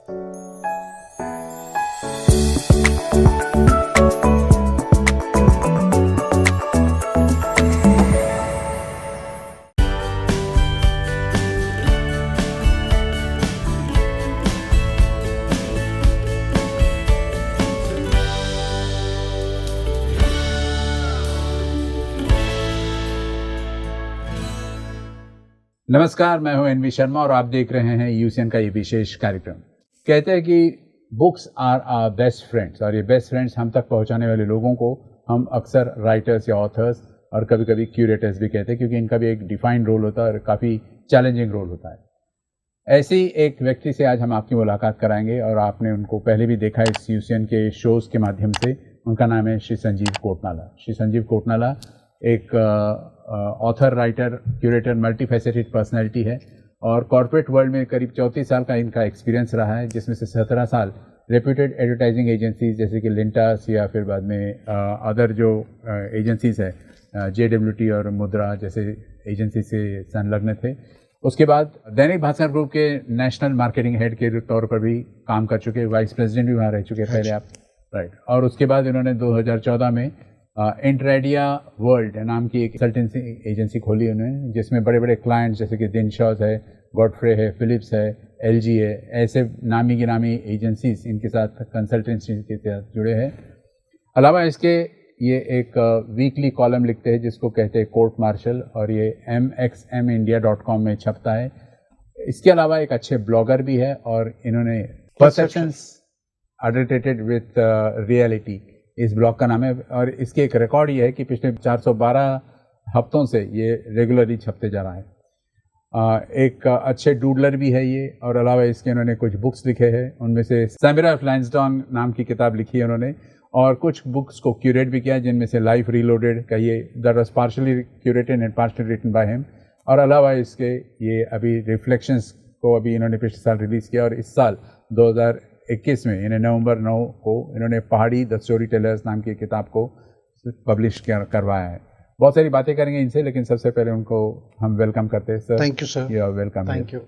नमस्कार, मैं हूं एनवी शर्मा और आप देख रहे हैं यूसीएन का ये विशेष कार्यक्रम। कहते हैं कि books are our best friends, और ये बेस्ट फ्रेंड्स हम तक पहुंचाने वाले लोगों को हम अक्सर राइटर्स या ऑथर्स और कभी कभी क्यूरेटर्स भी कहते हैं, क्योंकि इनका भी एक डिफाइंड रोल होता है और काफ़ी चैलेंजिंग रोल होता है। ऐसे ही एक व्यक्ति से आज हम आपकी मुलाकात कराएंगे और आपने उनको पहले भी देखा इस यूसीएन के शोज़ के माध्यम से। उनका नाम है श्री संजीव कोटनाला। श्री संजीव कोटनाला एक ऑथर, राइटर, क्यूरेटर, मल्टीफैसेटेड पर्सनैलिटी है और कॉर्पोरेट वर्ल्ड में करीब 34 साल का इनका एक्सपीरियंस रहा है, जिसमें से 17 साल रेप्यूटेड एडवर्टाइजिंग एजेंसीज जैसे कि लिंटास या फिर बाद में अदर जो एजेंसीज है JWT और मुद्रा जैसे एजेंसी से संलग्न थे। उसके बाद दैनिक भास्कर ग्रुप के नेशनल मार्केटिंग हेड के तौर पर भी काम कर चुके, वाइस प्रेसिडेंट भी वहाँ रह चुके पहले आप, राइट। और उसके बाद इन्होंने 2014 में इंट्रेडिया वर्ल्ड नाम की एक कंसल्टेंसी एजेंसी खोली उन्होंने, जिसमें बड़े बड़े क्लाइंट्स जैसे कि दिनशॉज है, गॉडफ्रे है, फिलिप्स है, LG है, ऐसे नामी गिनामी एजेंसीज इनके साथ कंसल्टेंसी के साथ जुड़े हैं। अलावा इसके ये एक वीकली कॉलम लिखते हैं जिसको कहते हैं कोर्ट मार्शल, और ये mxmindia.com में छपता है। इसके अलावा एक अच्छे ब्लॉगर भी है और इन्होंने परसेप्शंस अडल्टेटेड विथ रियलिटी इस ब्लॉग का नाम है, और इसके एक रिकॉर्ड ये है कि पिछले 412 हफ्तों से ये रेगुलरली छपते जा रहा है। एक अच्छे डूडलर भी है ये, और अलावा इसके उन्होंने कुछ बुक्स लिखे हैं, उनमें से सैमिरा ऑफ लैंसडाउन नाम की किताब लिखी है उन्होंने, और कुछ बुक्स को क्यूरेट भी किया जिनमें से लाइफ रीलोडेड का ये that was partially curated and partially written by him. और अलावा इसके ये अभी रिफ्लेक्शंस को अभी इन्होंने पिछले साल रिलीज़ किया, और इस साल 2021 में इन्हें नवंबर 9 को इन्होंने पहाड़ी द स्टोरी टेलर्स नाम की किताब को पब्लिश करवाया है। बहुत सारी बातें करेंगे इनसे, लेकिन सबसे पहले उनको हम वेलकम करते हैं। Sir, thank you sir. You are welcome. Thank you.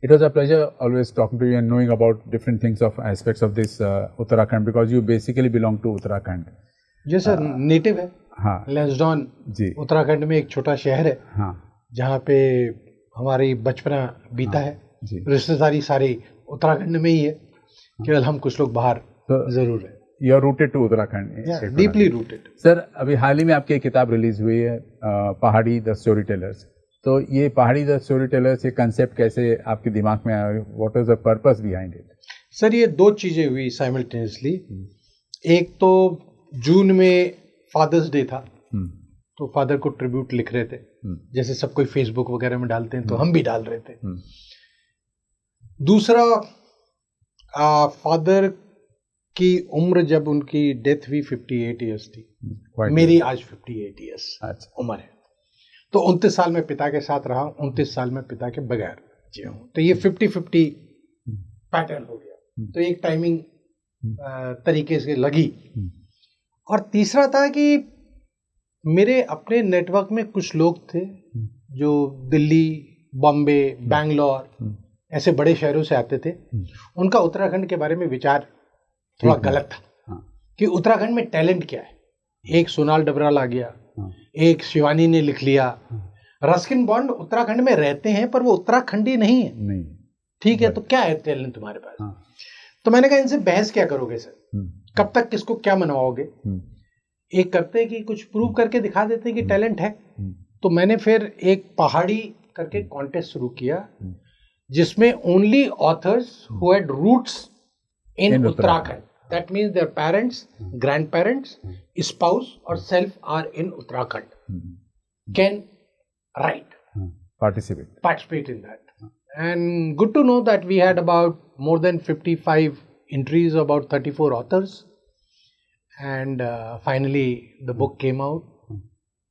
It was a pleasure always talking to you and knowing about different things of aspects of this Uttarakhand, because you basically belong to Uttarakhand. जी sir, native है। हाँ, लैंसडाउन जी उत्तराखंड में एक छोटा शहर है। हाँ, जहाँ पे हमारी बचपना बीता है जी। रिश्तेदारी सारी उत्तराखंड में ही है, केवल हम कुछ लोग बाहर जरूर है। You are rooted to Uttarakhand, deeply rooted. Sir, अभी हाल ही में आपकी एक किताब रिलीज हुई है पहाड़ी द स्टोरी टेलर्स। तो ये पहाड़ी द स्टोरी टेलर्स ये कंसेप्ट कैसे आपके दिमाग में आया, what is the purpose behind it? Sir, ये दो चीजें हुई साइमल्टेनियसली। एक तो जून में फादर्स डे था, तो फादर को ट्रिब्यूट लिख रहे थे, जैसे सब कोई फेसबुक वगैरह में डालते हैं, तो हम भी डाल रहे थे। दूसरा, फादर की उम्र जब उनकी डेथ हुई 58 ईयर्स थी, मेरी आज 58 ईयर्स उम्र है। तो 29 साल में पिता के साथ रहा, 29 साल में पिता के बगैर जिया हूँ, तो ये 50-50 पैटर्न हो गया। तो एक टाइमिंग तरीके से लगी। और तीसरा था कि मेरे अपने नेटवर्क में कुछ लोग थे जो दिल्ली, बॉम्बे, बैंगलोर ऐसे बड़े शहरों से आते थे। उनका उत्तराखंड के बारे में विचार थोड़ा गलत था कि उत्तराखंड में टैलेंट क्या है। एक सोनाल डबराल आ गया, एक शिवानी ने लिख लिया, रस्किन बॉन्ड उत्तराखंड में रहते हैं पर वो उत्तराखंडी नहीं है। नहीं, ठीक है, तो क्या है टैलेंट तुम्हारे पास? तो मैंने कहा इनसे बहस क्या करोगे सर, कब तक किसको क्या मनवाओगे? एक करते हैं कि कुछ प्रूव करके दिखा देते हैं कि टैलेंट है। तो मैंने फिर एक पहाड़ी करके कॉन्टेस्ट शुरू किया, जिसमें only authors who had roots in Uttarakhand, that means their parents, grandparents, spouse or self are in Uttarakhand, can write, participate in that. And good to know that we had about more than 55 entries, about 34 authors, and finally the book came out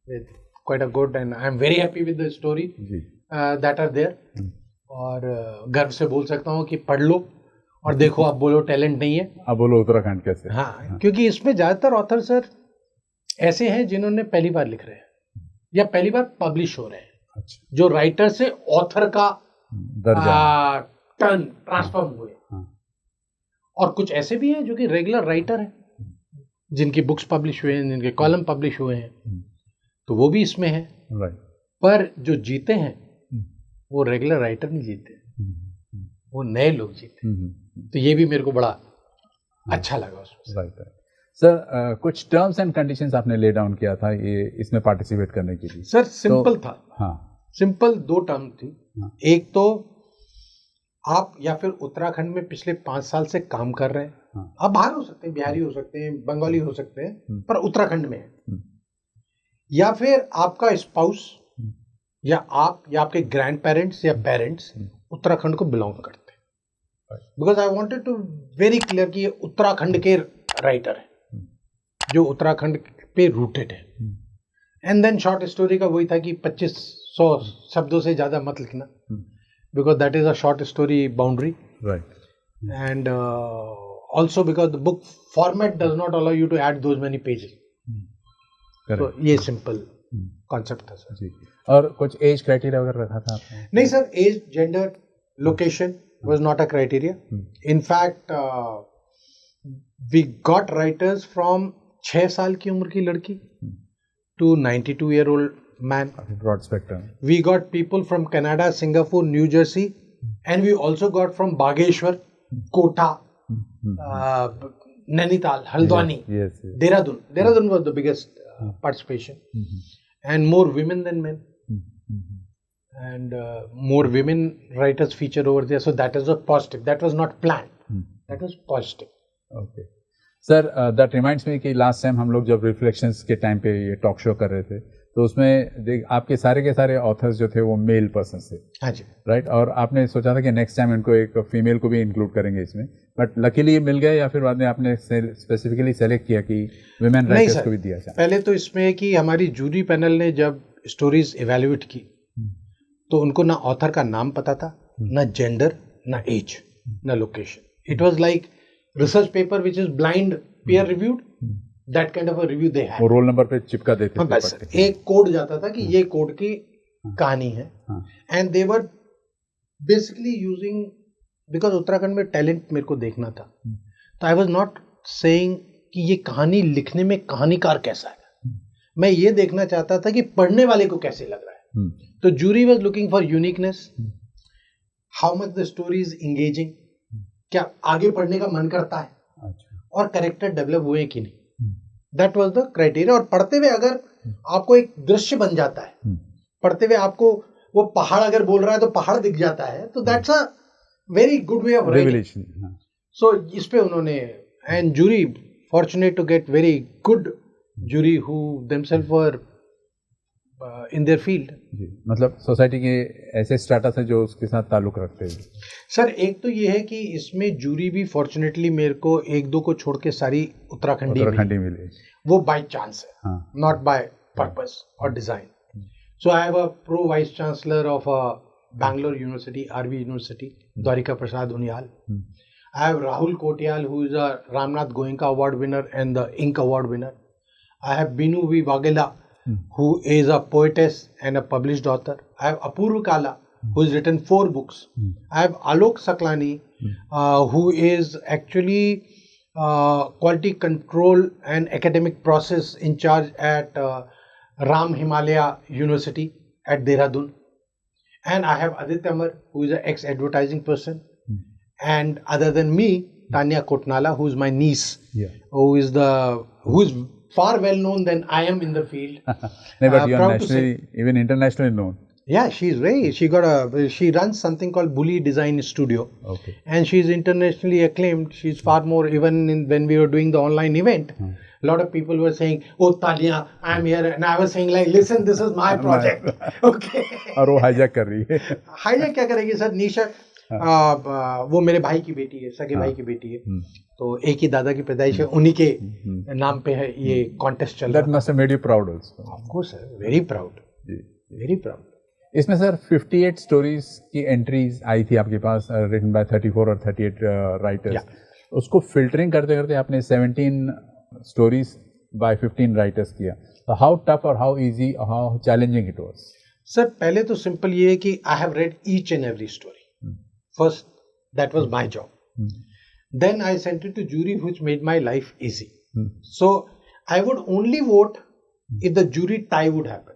with quite a good, and I am very happy with the story that are there. और गर्व से बोल सकता हूँ कि पढ़ लो और देखो, आप बोलो टैलेंट नहीं है, अब बोलो उत्तराखंड कैसे। हाँ, क्योंकि इसमें ज्यादातर ऑथर सर ऐसे हैं जिन्होंने पहली बार लिख रहे हैं या पहली बार पब्लिश हो रहे हैं। अच्छा। जो राइटर से ऑथर का टर्न ट्रांसफॉर्म हुए। और कुछ ऐसे भी हैं जो कि रेगुलर राइटर हैं, जिनकी बुक्स पब्लिश हुए हैं, जिनके कॉलम पब्लिश हुए हैं, तो वो भी इसमें है। पर जो जीते हैं वो रेगुलर राइटर नहीं जीते, वो नए लोग जीते। तो ये भी मेरे को बड़ा अच्छा लगा उसमें। सर कुछ टर्म्स एंड कंडीशंस आपने ले डाउन किया था ये इसमें पार्टिसिपेट करने के लिए। सर सिंपल था। हाँ, सिंपल 2 टर्म थी। एक तो आप या फिर उत्तराखंड में पिछले 5 साल से काम कर रहे हैं, आप बाहर हो सकते हैं, बिहारी हो सकते हैं, बंगाली हो सकते हैं, पर उत्तराखंड में है, या फिर आपका स्पाउस या आप या आपके ग्रैंड पेरेंट्स या पेरेंट्स उत्तराखंड को बिलोंग करते हैं। Because I wanted to very clear कि ये उत्तराखंड के राइटर है जो उत्तराखंड पे रूटेड है। एंड देन शॉर्ट स्टोरी का वही था कि 2500 शब्दों से ज्यादा मत लिखना, because that is a short story boundary, and also because the book format does not allow you to add those many pages. तो ये सिंपल कॉन्सेप्ट था सर जी। और कुछ एज क्राइटेरिया वगैरह रखा था आपने? नहीं sir, age, gender, location was not a criteria. In fact, we got writers from 6 साल की उम्र की लड़की to 92-year-old man. Broad spectrum. We got people from Canada, Singapore, New Jersey, and we also got from Bageshwar, Kota, Nainital, Haldwani, yes. Dehradun. Dehradun was the biggest participation, and more women than men. And more women writers featured over there, so that is a positive. That was not planned. That was positive. Okay. Sir, that reminds me कि last time हम लोग जब reflections के time पे ये talk show कर रहे थे, तो उसमें आपके सारे के सारे ऑथर्स जो थे वो मेल पर्सन थे। हाँ जी। राइट, और आपने सोचा था कि नेक्स्ट टाइम इनको एक फीमेल को भी इंक्लूड करेंगे इसमें, बट लकीली ये मिल गए या फिर बाद में आपने स्पेसिफिकली सेलेक्ट किया कि वुमेन राइटर्स को भी दिया जाए? पहले तो इसमें कि हमारी जूरी पैनल ने जब स्टोरीज इवेल्युएट की तो उनको ना ऑथर का नाम पता था, ना जेंडर, ना एज, ना location. It was like research paper which is blind peer reviewed, that kind of a review they had. वो रोल नंबर पे चिपका देते थे। बस एक कोड जाता था कि ये कोड की कहानी है, and they were basically using, because Uttarakhand में टैलेंट मेरे को देखना था, तो आई वाज नॉट सेइंग कि ये कहानी लिखने में कहानीकार कैसा है, मैं ये देखना चाहता था कि पढ़ने वाले को कैसे लग रहा है। तो jury was looking for uniqueness, how much the story is engaging, क्या आगे पढ़ने का मन करता है, और कैरेक्टर डेवलप हुए कि नहीं, दैट वाज द क्राइटेरिया। और पढ़ते हुए अगर आपको एक दृश्य बन जाता है, पढ़ते हुए आपको वो पहाड़ अगर बोल रहा है तो पहाड़ दिख जाता है, तो that's a very good way of writing. So इस पे उन्होंने, and jury fortunate to get very good jury who themselves were in their field. मतलब सोसाइटी के ऐसे स्टार्टअप है जो उसके साथ ताल्लुक रखते हैं? सर एक तो ये है कि इसमें जूरी भी फॉर्चुनेटली मेरे को 1-2 को छोड़ के सारी उत्तराखंडी मिली। वो बाय चांस है, नॉट बाय पर्पस और design. So I have a pro vice chancellor of Bangalore University, RV University, Dwarika Prasad Unyal. I have Rahul Kotial, who is a Ramnath Goenka Award winner and the Ink Award winner. I have Binu V. Waghela, who is a poetess and a published author. I have Apurva Kala, who has written 4 books. I have Alok Saklani, who is actually quality control and academic process in charge at Ram Himalaya University at Dehradun. And I have Aditya Amar, who is an ex-advertising person. And other than me, Tanya Kotnala, who is my niece, who is far well known than I am in the field. No, but you are nationally, even internationally known. Yeah, she runs something called Bully Design Studio. Okay. And she is internationally acclaimed. She's far more, even when we were doing the online event, a lot of people were saying, "Oh, Tanya, I'm here," and I was saying, like, "Listen, this is my project." Okay. और वो hijack कर रही है। Hijack क्या करेगी sir? निशा वो मेरे भाई की बेटी है, सगे भाई की बेटी है, तो एक ही दादा की पैदाइश है, उन्हीं के नाम पे है ये कॉन्टेस्ट चल रहा है। That must have made you proud also. Of course, sir. Very proud. Very proud. इसमें सर 58 स्टोरीज की एंट्रीज आई थी आपके पास, रिटन बाय 34 और 38 राइटर्स। उसको फिल्टरिंग करते करते आपने 17 स्टोरीज बाय 15 राइटर्स किया। तो हाउ टफ और हाउ इजी और how challenging it was? Sir पहले तो सिंपल ये है कि I have read each and every story first, that was my job. Then I sent it to jury, which made my life easy. So I would only vote if the jury tie would happen.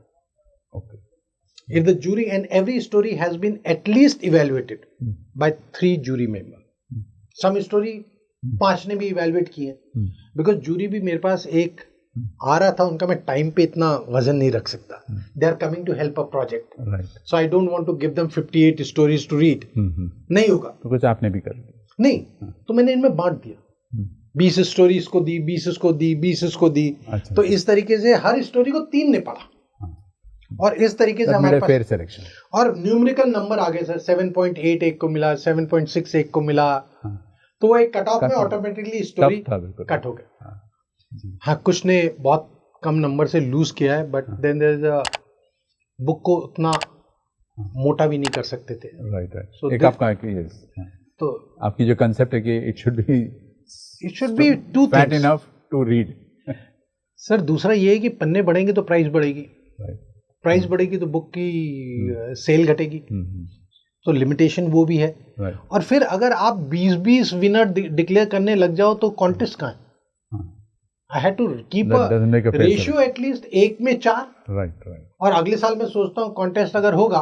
Okay. If the jury, and every story has been at least evaluated by 3 jury members. Some story 5 ने भी evaluate किए, because jury भी मेरे पास एक आ रहा था, उनका मैं टाइम पे इतना वजन नहीं रख सकता. They are coming to help a project. Right. So I don't want to give them 58 stories to read. नहीं होगा. तो कुछ आपने भी कर लिया. नहीं, तो मैंने इनमें बांट दिया. 20 स्टोरी इसको दी, 20 इसको दी, 20 इसको दी. अच्छा. तो इस तरीके से हर स्टोरी को 3 ने पढ़ा. और इस तरीके से हमारे पास फेयर सिलेक्शन और न्यूमेरिकल नंबर आ गए सर. 7.8 एक को मिला, 7.6 एक को मिला. तो वो एक कट ऑफ में ऑटोमेटिकली स्टोरी कट हो गया. हाँ, कुछ ने बहुत कम नंबर से लूज किया है, but then there is a book को उतना मोटा भी नहीं कर सकते थे. राइट. एक आपका तो आपकी जो कंसेप्ट है कि it should be too fat enough to read. Sir दूसरा ये है कि पन्ने बढ़ेंगे तो प्राइस बढ़ेगी. प्राइस बढ़ेगी तो बुक की सेल घटेगी. तो लिमिटेशन वो भी है. और फिर अगर आप 20-20 विनर डिक्लेयर करने लग जाओ तो कॉन्टेस्ट कहाँ है? I had to keep a ratio at least 1 में 4. Right. और अगले साल मैं सोचता हूँ कॉन्टेस्ट अगर होगा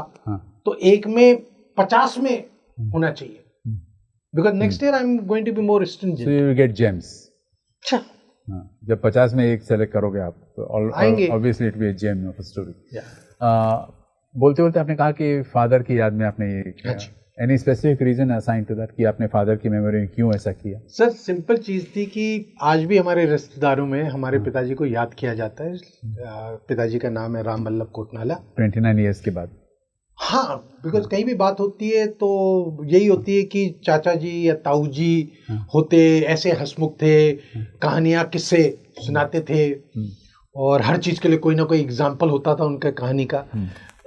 तो 1 में 50 में होना चाहिए. Because next year I'm going to be more stringent. So you will get gems. अच्छा. जब 50 में एक सेलेक्ट करोगे आप तो obviously it will be a gem of a story. बोलते बोलते आपने कहा कि फादर की याद में आपने ये किया. Any specific reason assigned to that कि आपने फादर की मेमोरी में क्यों ऐसा किया? सर सिंपल चीज़ थी कि आज भी हमारे रिश्तेदारों में हमारे पिताजी को याद किया जाता है. पिताजी का नाम है राम वल्लभ कोटनाला. 29 ईयर्स के बाद. हाँ, बिकॉज कहीं भी बात होती है तो यही होती है कि चाचा जी या ताऊ जी होते, ऐसे हंसमुख थे, कहानियाँ किस्से सुनाते थे, और हर चीज़ के लिए कोई ना कोई एग्जाम्पल होता था उनका कहानी का.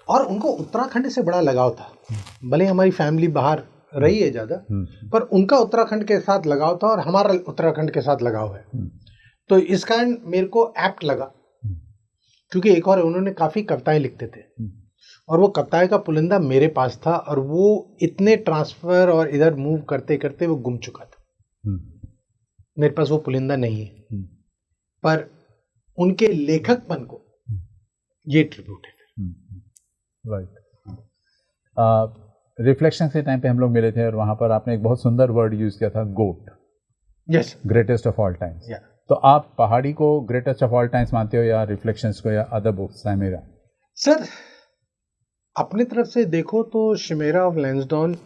और उनको उत्तराखंड से बड़ा लगाव था. भले हमारी फैमिली बाहर रही है ज़्यादा, पर उनका उत्तराखंड के साथ लगाव था और हमारा उत्तराखंड के साथ लगाव है. तो इस कारण मेरे को एप्ट लगा, क्योंकि एक और उन्होंने काफ़ी कविताएं लिखते थे और वो कविताएं का पुलिंदा मेरे पास था और वो इतने ट्रांसफ़र और इधर मूव करते करते वो गुम चुका था. मेरे पास वो पुलिंदा नहीं है, पर उनके लेखकपन को ये ट्रिब्यूट है. राइट. रिफ्लेक्शन के टाइम पे हम लोग मिले थे और वहाँ पर आपने एक बहुत सुंदर वर्ड यूज़ किया था, GOAT. Yes. Greatest of all times. तो आप पहाड़ी को ग्रेटेस्ट ऑफ ऑल टाइम्स मानते हो या रिफ्लेक्शंस को या अदर बुक्स शिमेरा? सर अपनी तरफ से देखो तो chimera of Lansdowne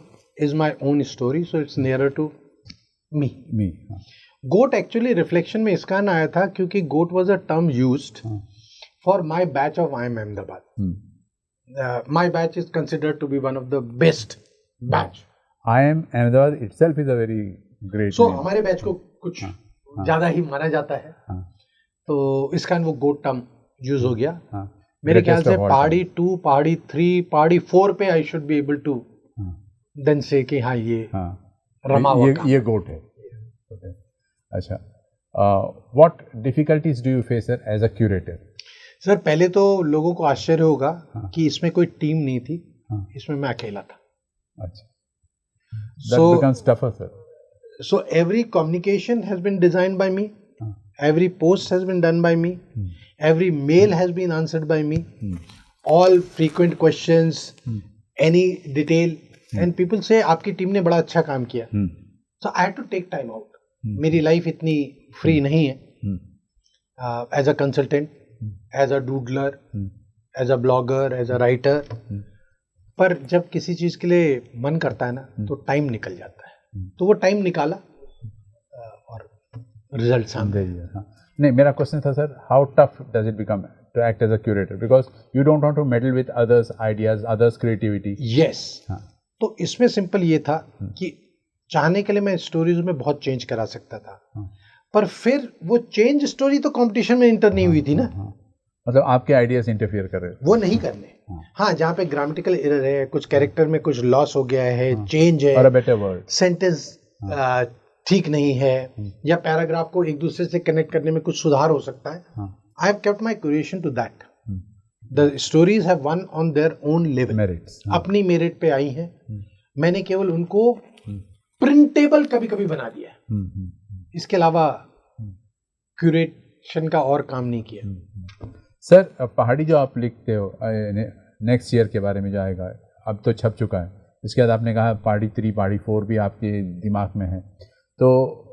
is my own story, so it's nearer to me. GOAT actually reflection में इसका ना आया था क्योंकि GOAT was a term used for my batch of IIM Ahmedabad. My batch is considered to be one of the best batch. IIM Ahmedabad itself is a very great. So हमारे batch को कुछ ज़्यादा ही माना जाता है. तो इस कारण वो गोट टर्म यूज हो गया. मेरे ख्याल से पहाड़ी 2, पहाड़ी 3, पहाड़ी 4 पे I should be able to then say कि हाँ ये रमा हुआ ये गोट है. अच्छा. What difficulties do you face as a curator? Sir पहले तो लोगों को आश्चर्य होगा कि इसमें कोई टीम नहीं थी. इसमें मैं अकेला था. अच्छा. That becomes tougher, sir. So every communication has been designed by me. Every post has been done by me. Every mail has been answered by me. All frequent questions, any detail, and people say आपकी team ने बड़ा अच्छा काम किया. So I had to take time out. मेरी life इतनी free नहीं है. As a consultant, as a doodler, as a blogger, as a writer. पर जब किसी चीज के लिए मन करता है ना तो टाइम निकल जाता है. तो वो टाइम निकाला और रिजल्ट सामने. नहीं, मेरा क्वेश्चन था sir, how tough does it become to act as a curator, because you don't want to meddle with others ideas, others creativity. Yes. तो इसमें सिंपल ये था कि चाहने के लिए मैं स्टोरीज में बहुत चेंज करा सकता था, पर फिर वो चेंज स्टोरी तो कंपटीशन में इंटर नहीं हुई थी ना. मतलब आपके आइडियाज इंटरफियर कर रहे वो नहीं करने. हाँ, जहाँ पे ग्रामेटिकल एरर है, कुछ कैरेक्टर में कुछ लॉस हो गया है, चेंज है, और अ बेटर वर्ड, सेंटेंस ठीक नहीं है, या पैराग्राफ को एक दूसरे से कनेक्ट करने में कुछ सुधार हो सकता है. I have kept my curation to that. The stories have won on their own level. अपनी मेरिट पे आई हैं. मैंने केवल उनको प्रिंटेबल कभी कभी बना दिया है, इसके अलावा क्यूरेशन का और काम नहीं किया। सर पहाड़ी जो आप लिखते हो नेक्स्ट ईयर के बारे में जो आएगा, अब तो छप चुका है, इसके बाद आपने कहा पहाड़ी 3 पहाड़ी 4 भी आपके दिमाग में है, तो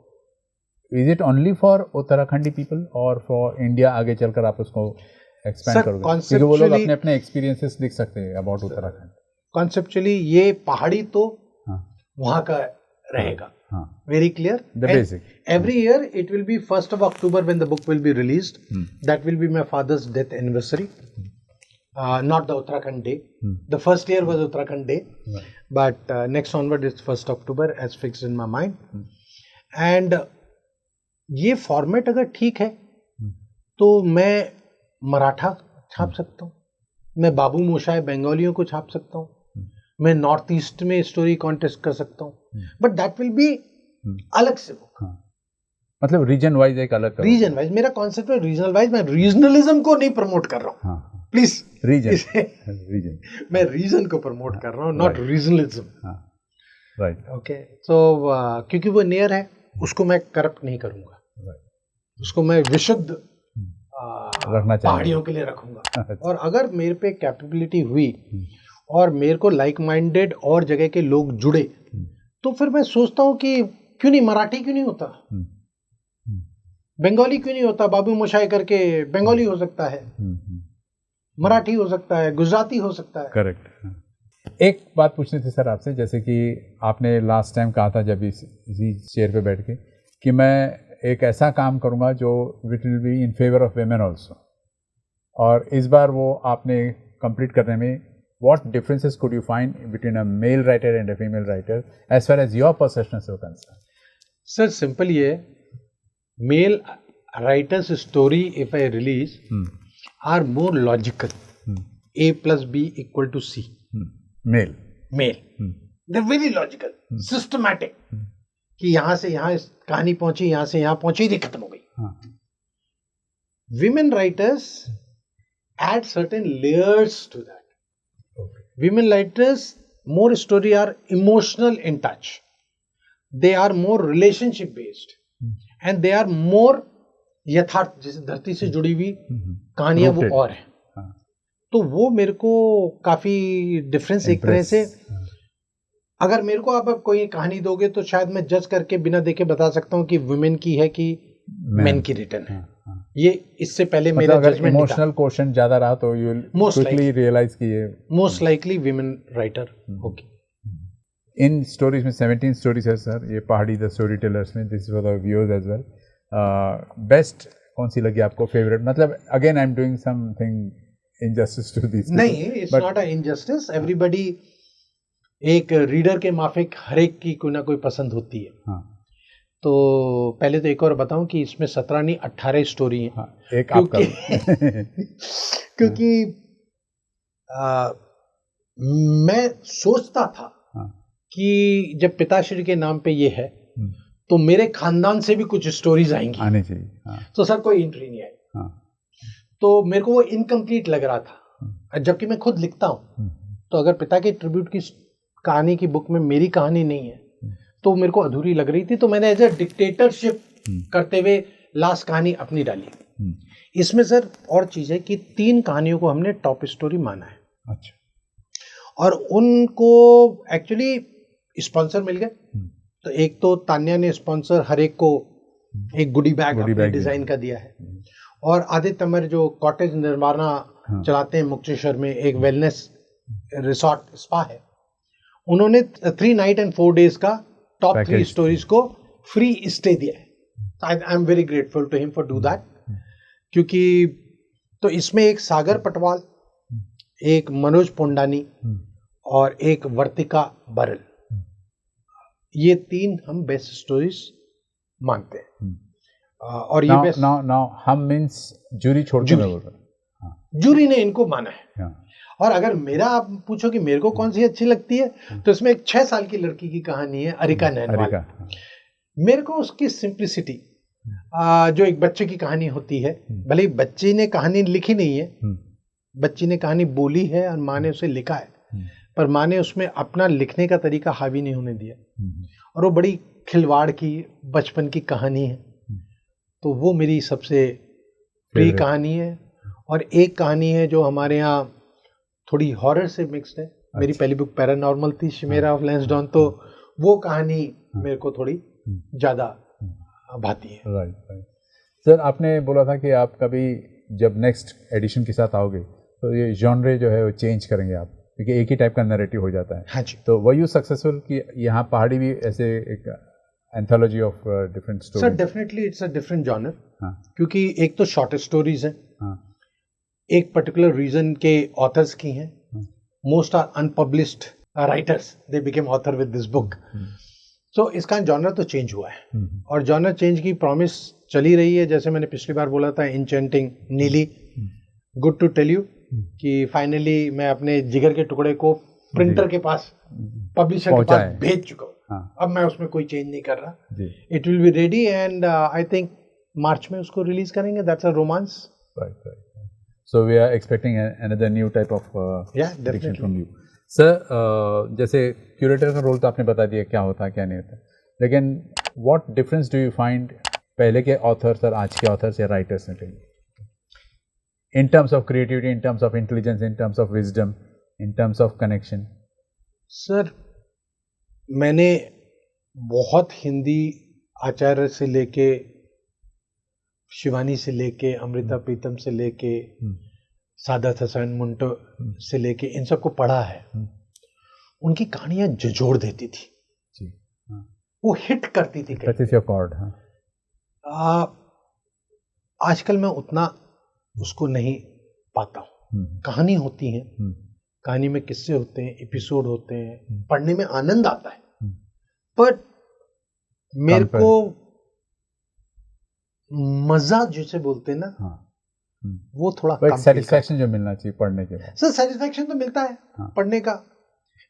is it only for Uttarakhandi people और फॉर इंडिया आगे चलकर आप उसको एक्सपेंड करोगे? क्योंकि वो लोग अपने अपने एक्सपीरियंसेस लिख सकते हैं अबाउट उत्तराखंड। कॉन्सेप्चुअली ये पहाड़ी तो वहाँ का रहेगा, very clear. The basic. Every year it will be 1st of October when the book will be released. That will be my father's death anniversary. Not the Uttarakhand day. The first year was Uttarakhand day, but next onward it's 1st October as fixed in my mind. And ये format अगर ठीक है तो मैं मराठा छाप सकता हूँ, मैं बाबू मोशाय बंगालियों को छाप सकता हूँ, मैं नॉर्थ ईस्ट में स्टोरी कॉन्टेस्ट कर सकता हूँ, बट दैट विल बी अलग से बुक। मतलब रीजन वाइज एक अलग, रीजन वाइज मेरा कॉन्सेप्ट है, रीजनल वाइज। मैं रीजनलिज्म को नहीं प्रमोट कर रहा हूँ, प्लीज, रीजन मैं रीजन को प्रमोट कर रहा हूँ, नॉट रीजनलिज्म। Right, okay. तो क्योंकि वो नियर है, उसको मैं करप्ट नहीं करूंगा, उसको मैं विशुद्ध रखना चाहिए, पहाड़ियों के लिए रखूंगा। और अगर मेरे पे कैपेबिलिटी हुई और मेरे को लाइक माइंडेड और जगह के लोग जुड़े, तो फिर मैं सोचता हूँ कि क्यों नहीं मराठी क्यों नहीं होता, बंगाली क्यों नहीं होता, बाबू मोशाय करके बंगाली हो सकता है, मराठी हो सकता है, गुजराती हो सकता है। करेक्ट। एक बात पूछनी थी सर आपसे, जैसे कि आपने लास्ट टाइम कहा था जब इसी चेयर पे बैठ के कि मैं एक ऐसा काम करूंगा जो which will be in favour of women also, और इस बार वो आपने कंप्लीट करने में what differences could you find between a male writer and a female writer as far as your perception is concerned? Sir, simple ये male writers story if I release are more logical. A plus B equal to C. Male. They're very logical, systematic. कि यहाँ से यहाँ कहानी पहुंची, यहाँ से यहाँ पहुंची, ये खत्म हो गई। Women writers add certain layers to that. Women writers, more story are emotional in touch. They are more relationship based, and they are more यथार्थ, जैसे धरती से जुड़ी हुई कहानियां वो और है। तो वो मेरे को काफी डिफरेंस एक तरह से, अगर मेरे को आप कोई कहानी दोगे तो शायद मैं जज करके बिना देखे बता सकता हूँ कि वुमेन की है कि मेन की रिटर्न है। ये इससे पहले मेरा जजमेंट इमोशनल क्वेश्चन ज्यादा रहा तो यू विल क्विकली रियलाइज कि ये मोस्ट लाइकली विमेन राइटर होगी। इन स्टोरीज में 17 स्टोरीज है सर, ये पहाड़ी द स्टोरी टेलर्स में, this for the viewers as well. Best कौन सी लगी आपको, फेवरेट? मतलब again I am doing something injustice to this. नहीं, it's not a injustice. Everybody, एक रीडर के माफिक हर एक की कोई ना कोई पसंद होती है। तो पहले तो एक और बताऊं कि इसमें 17 नहीं 18 स्टोरी हैं। एक आपका क्योंकि मैं सोचता था कि जब पिताश्री के नाम पे ये है तो मेरे खानदान से भी कुछ स्टोरीज आएंगी, आने चाहिए। तो सर कोई एंट्री नहीं आई, तो मेरे को वो इनकम्प्लीट लग रहा था। जबकि मैं खुद लिखता हूँ, तो अगर पिता के ट्रिब्यूट की कहानी की बुक में मेरी कहानी नहीं है तो मेरे को अधूरी लग रही थी। तो मैंने एज ए डिक्टेटरशिप करते हुए लास्ट कहानी अपनी डाली। इसमें सर और चीज है कि 3 कहानियों को हमने टॉप स्टोरी माना है। अच्छा। और उनको एक्चुअली स्पॉन्सर मिल गए। तो एक तो तान्या ने स्पॉन्सर हर एक को एक गुडी बैग डिजाइन का दिया है, और आदित्य तमर जो कॉटेज निर्माणा चलाते हैं मुक्तेश्वर में, एक वेलनेस रिसोर्ट स्पा है, उन्होंने 3 नाइट एंड 4 डेज का टॉप 3 स्टोरीज को फ्री स्टे दिया है। I am very grateful to him for do that. क्योंकि तो इसमें एक सागर पटवाल, एक मनोज पोंडानी और एक वर्तिका बरल, ये 3 हम बेस्ट स्टोरीज मानते हैं। और ये बेस्ट नाउ हम मींस जूरी छोड़ के बोल रहे, जूरी ने इनको माना है। और अगर मेरा आप पूछो कि मेरे को कौन सी अच्छी लगती है, तो इसमें एक 6 साल की लड़की की कहानी है, अरिका नैनवाल। मेरे को उसकी सिंप्लिसिटी, जो एक बच्चे की कहानी होती है, भले ही बच्चे ने कहानी लिखी नहीं है, बच्ची ने कहानी बोली है और माँ ने उसे लिखा है, पर माँ ने उसमें अपना लिखने का तरीका हावी नहीं होने दिया। और वो बड़ी खिलवाड़ की बचपन की कहानी है, तो वो मेरी सबसे प्रिय कहानी है। और एक कहानी है जो हमारे यहाँ थोड़ी हॉरर से मिक्स्ड है। मेरी पहली बुक पैरानॉर्मल थी, शिमेरा ऑफ लैंसडाउन, तो वो कहानी मेरे को थोड़ी ज़्यादा भाती है। राइट। सर, आपने बोला था कि आप कभी जब नेक्स्ट एडिशन के साथ आओगे तो ये जॉनरे जो है वो चेंज करेंगे आप, क्योंकि एक ही टाइप का नैरेटिव हो जाता है। हाँ जी। तो वर यू सक्सेसफुल कि यहाँ पहाड़ी भी ऐसे एक anthology of different story? Sir definitely it's a different genre, क्योंकि एक तो शॉर्ट स्टोरीज हैं, एक पर्टिकुलर रीजन के ऑथर्स की हैं। Most are unpublished writers, they became author with this book. तो इसका जॉनर तो चेंज हुआ है और जॉनर चेंज की प्रॉमिस चली रही है। जैसे मैंने पिछली बार बोला था, इंचेंटिंग नीली, गुड टू टेल यू कि फाइनली मैं अपने जिगर के टुकड़े को प्रिंटर के पास, पब्लिशर के पास भेज चुका हूँ। अब मैं उसमें कोई चेंज नहीं कर रहा। It will be ready and I think March में उसको रिलीज करेंगे। That's a romance. Right. So we are expecting another new type of definitely from you. Sir, जैसे क्यूरेटर का रोल तो आपने बता दिया क्या होता है क्या नहीं होता, लेकिन what difference do you find पहले के ऑथर्स और आज के ऑथर्स या राइटर्स में कहीं, in terms of creativity, in terms of intelligence, in terms of wisdom, in terms of connection? Sir, मैंने बहुत हिंदी आचार्य से लेके, शिवानी से लेके, अमृता प्रीतम से लेके, सादत हसन मुंटो से लेके, इन सबको पढ़ा है। उनकी कहानियां झोड़ देती थी जी। वो हिट करती थी। आजकल मैं उतना उसको नहीं पाता हूँ। कहानी होती है, कहानी में किस्से होते हैं, एपिसोड होते हैं, पढ़ने में आनंद आता है, पर मेरे को मजा जिसे बोलते हैं ना, वो थोड़ा कम। सेटिस्फैक्शन जो मिलना चाहिए पढ़ने के बाद। सर सेटिस्फैक्शन तो मिलता है पढ़ने का,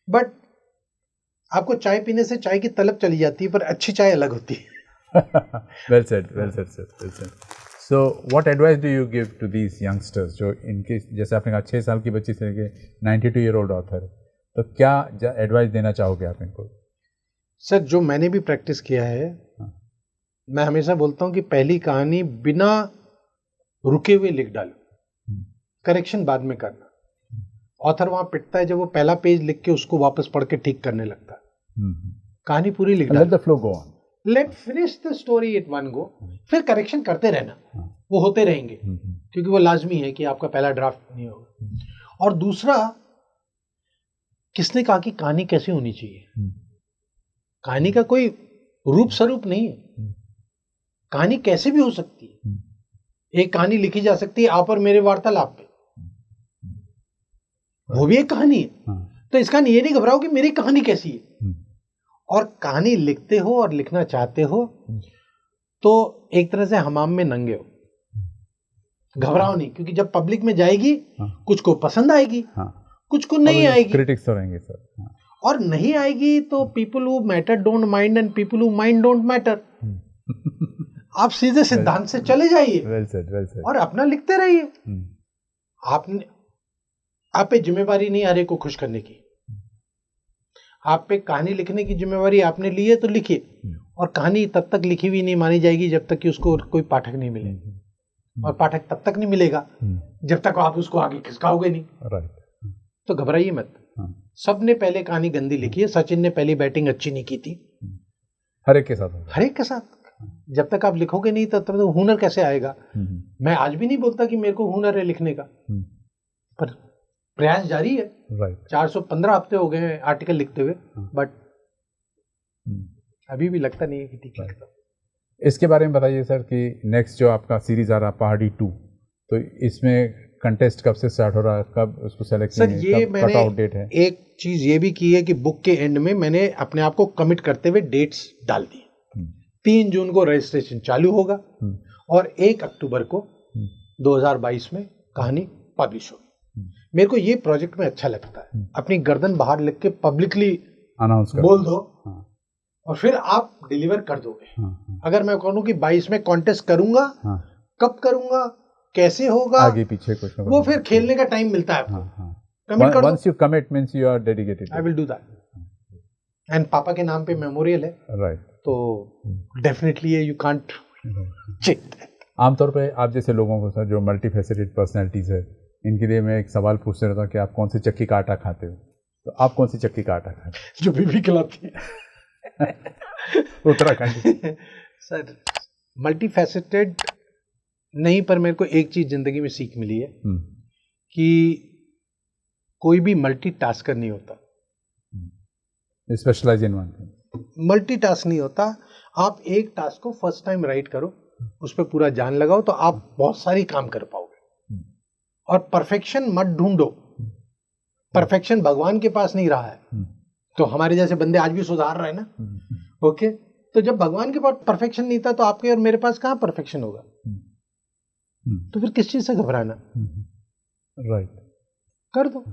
बट आपको चाय पीने से चाय की तलब चली जाती है, पर अच्छी चाय अलग होती है। well said. So what advice do you give to these youngsters जो इनके, जैसे आपने कहा 6 साल की बच्ची से लेके 92-year-old ऑथर, तो क्या एडवाइस देना चाहोगे आप इनको? सर, जो मैंने भी प्रैक्टिस किया है, मैं हमेशा बोलता हूँ कि पहली कहानी बिना रुके हुए लिख डालो, करेक्शन बाद में करना। ऑथर वहां पिटता है जब वो पहला पेज लिख के उसको वापस पढ़ के ठीक करने लगता है। कहानी पूरी लिख डालो, let the flow go on, let finish the story at one go, फिर करेक्शन करते रहना, वो होते रहेंगे, क्योंकि वो लाजमी है कि आपका पहला ड्राफ्ट नहीं होगा। और दूसरा, किसने कहा कि कहानी कैसी होनी चाहिए? कहानी का कोई रूप स्वरूप नहीं है, कहानी कैसे भी हो सकती है। एक कहानी लिखी जा सकती है आप और मेरे वार्तालाप पे, वो भी एक कहानी है। तो इसका ये नहीं घबराओ कि मेरी कहानी कैसी है। और कहानी लिखते हो और लिखना चाहते हो तो एक तरह से हमाम में नंगे हो, घबराओ नहीं, क्योंकि जब पब्लिक में जाएगी कुछ को पसंद आएगी, कुछ को नहीं आएगी, क्रिटिक्स तो रहेंगे सर, और नहीं आएगी तो people who matter don't mind and people who mind don't matter. आप सीधे सिद्धांत से चले जाइए well said. और अपना लिखते रहिए। आप पे जिम्मेवारी नहीं हर एक को खुश करने की, आप पे कहानी लिखने की जिम्मेवारी आपने ली है, तो लिखिए। और कहानी तब तक लिखी हुई नहीं मानी जाएगी जब तक कि उसको कोई पाठक नहीं मिले, और पाठक तब तक नहीं मिलेगा जब तक आप उसको आगे खिसकाओगे नहीं। तो घबराइए मत। सबने पहले कहानी गंदी लिखी है, सचिन ने पहली बैटिंग अच्छी नहीं की थी, हर एक के साथ। जब तक आप लिखोगे नहीं तब तक हुनर कैसे आएगा? मैं आज भी नहीं बोलता कि मेरे को हुनर है लिखने का, पर प्रयास जारी है। 415 हफ्ते हो गए हैं आर्टिकल लिखते हुए, बट अभी भी लगता नहीं है कि ठीक है। इसके बारे में बताइए सर कि नेक्स्ट जो आपका सीरीज आ रहा है पहाड़ी 2, तो इसमें कंटेस्ट कब से स्टार्ट हो रहा है, कब उसको सेलेक्ट सर? ये मैंने एक चीज ये भी की है कि बुक के एंड में मैंने अपने आप को कमिट करते हुए डेट्स डाल दी। 3 जून को रजिस्ट्रेशन चालू होगा और 1 अक्टूबर को 2022 में कहानी पब्लिश होगी। मेरे को ये प्रोजेक्ट में अच्छा लगता है, अपनी गर्दन बाहर लिख के पब्लिकली अनाउंस बोल दो और फिर आप डिलीवर कर दोगे। अगर मैं कहूँ कि 22 में कॉन्टेस्ट करूंगा, कब करूंगा, कैसे होगा, आगे पीछे कुछ वो फिर खेलने का टाइम मिलता है आपको। Once you commit means you are dedicated. I will do that. And पापा के नाम पे मेमोरियल है, राइट, तो डेफिनेटली यू कांट चेक। आमतौर पे आप जैसे लोगों को सर जो मल्टी फैसेटेड पर्सनैलिटीज़ है, इनके लिए मैं एक सवाल पूछते रहता हूँ कि आप कौन सी चक्की का आटा खाते हो, तो आप कौन सी चक्की का आटा खाते हो? जो बीबी खिलाती है। उत्तराखंड। सर मल्टी फैसेटेड नहीं, पर मेरे को एक चीज जिंदगी में सीख मिली है कि कोई भी मल्टी टास्कर नहीं होता, specialize in one thing, multitask नहीं होता। आप एक टास्क को फर्स्ट टाइम राइट करो, उस पर पूरा जान लगाओ, तो आप बहुत सारी काम कर पाओगे। और परफेक्शन मत ढूंढो, परफेक्शन भगवान के पास नहीं रहा है, तो हमारे जैसे बंदे आज भी सुधार रहे हैं ना। ओके, तो जब भगवान के पास परफेक्शन नहीं था, तो आपके और मेरे पास कहाँ परफेक्शन होगा? तो फिर किस चीज से घबराना? राइट, कर दो।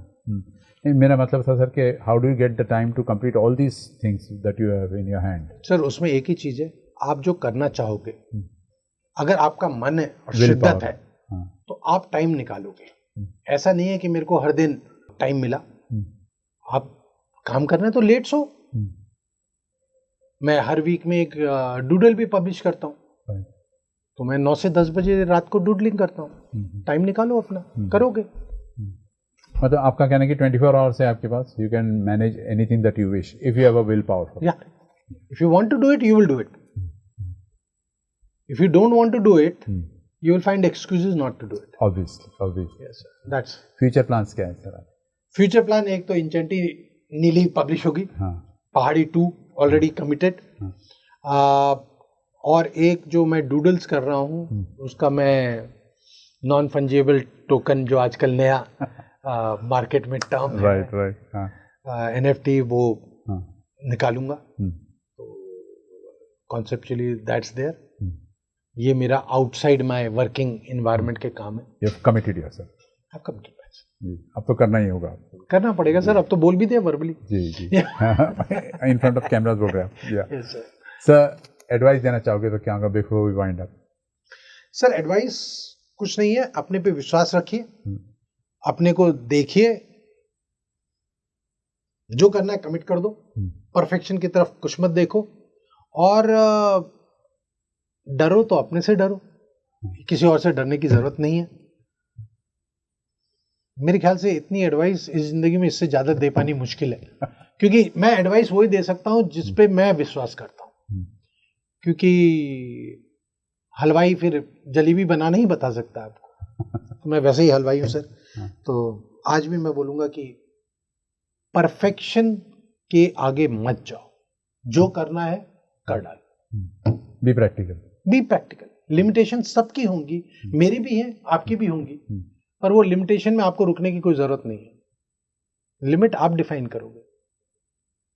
मेरा मतलब था सर कि how do you get the time to complete all these things that you have in your hand? Sir उसमें एक ही चीज है, आप जो करना चाहोगे, अगर आपका मन है और शिद्दत है, तो आप टाइम निकालोगे। ऐसा नहीं है कि मेरे को हर दिन टाइम मिला, आप काम करना है तो लेट सो। मैं हर वीक में एक डूडल भी पब्लिश करता हूँ, तो मैं 9 से 10 बजे रात को डूडलिंग करता हूँ। टाइम निकालो अपना, करोगे। मतलब आपका कहना है कि 24 आवर्स है आपके पास, you can manage anything that you wish if you have a will power. या if you want to do it, you will do it. If you don't want to do it, you will find excuses not to do it. Obviously. Yes, sir. That's future plans क्या है sir? Future plan एक तो इंचेंटी नीली publish होगी, पहाड़ी 2 already committed, और एक जो मैं डूडल्स कर रहा हूँ, उसका मैं नॉन फंजेबल टोकन जो आजकल नया मार्केट में टर्म है, राइट, NFT, वो निकालूंगा। तो कॉन्सेप्चुअली दैट्स देयर। ये मेरा आउटसाइड माय वर्किंग एनवायरनमेंट के काम है। You have committed yourself. I have committed myself. अब तो करना ही होगा, करना पड़ेगा सर, अब तो बोल भी दे वर्बली। जी in front of camera program. Yes sir, advice देना चाहोगे तो क्या होगा before we wind up? Sir advice कुछ नहीं है, अपने पे विश्वास रखिए, अपने को देखिए, जो करना है कमिट कर दो, परफेक्शन की तरफ कुछ मत देखो, और डरो तो अपने से डरो, किसी और से डरने की जरूरत नहीं है। मेरे ख्याल से इतनी एडवाइस इस जिंदगी में इससे ज्यादा दे पानी मुश्किल है, क्योंकि मैं एडवाइस वही दे सकता हूं जिस पे मैं विश्वास करता हूं, क्योंकि हलवाई फिर जलेबी बनाना ही बता सकता है आपको। तो मैं वैसे ही हलवाई हूं सर। तो आज भी मैं बोलूंगा कि परफेक्शन के आगे मत जाओ, जो करना है कर डालो। Be practical, be practical. Limitation सबकी होंगी, मेरी भी है, आपकी भी होंगी, पर वो लिमिटेशन में आपको रुकने की कोई जरूरत नहीं है। लिमिट आप डिफाइन करोगे।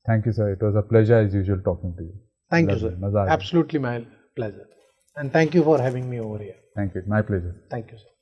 Thank you sir, it was a pleasure as usual talking to you. Thank you sir, absolutely my pleasure, and thank you for having me over here. Thank you, my pleasure. Thank you sir.